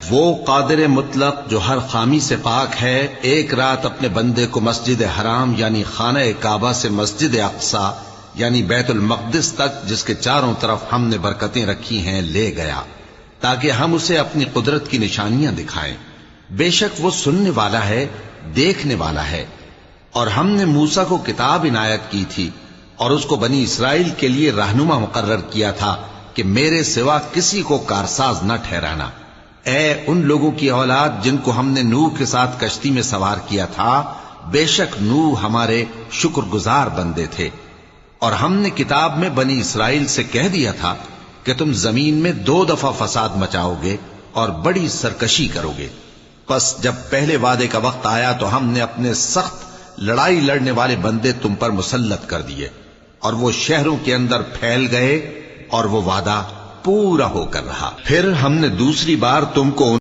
وہ قادر مطلق جو ہر خامی سے پاک ہے ایک رات اپنے بندے کو مسجد حرام یعنی خانہ کعبہ سے مسجد اقصی یعنی بیت المقدس تک جس کے چاروں طرف ہم نے برکتیں رکھی ہیں لے گیا تاکہ ہم اسے اپنی قدرت کی نشانیاں دکھائیں۔ بے شک وہ سننے والا ہے، دیکھنے والا ہے۔ اور ہم نے موسیٰ کو کتاب عنایت کی تھی اور اس کو بنی اسرائیل کے لیے رہنما مقرر کیا تھا کہ میرے سوا کسی کو کارساز نہ ٹھہرانا۔ اے ان لوگوں کی اولاد جن کو ہم نے نوح کے ساتھ کشتی میں سوار کیا تھا، بے شک نوح ہمارے شکر گزار بندے تھے۔ اور ہم نے کتاب میں بنی اسرائیل سے کہہ دیا تھا کہ تم زمین میں 2 دفعہ فساد مچاؤ گے اور بڑی سرکشی کرو گے۔ پس جب پہلے وعدے کا وقت آیا تو ہم نے اپنے سخت لڑائی لڑنے والے بندے تم پر مسلط کر دیے اور وہ شہروں کے اندر پھیل گئے اور وہ وعدہ پورا ہو کر رہا۔ پھر ہم نے دوسری بار تم کو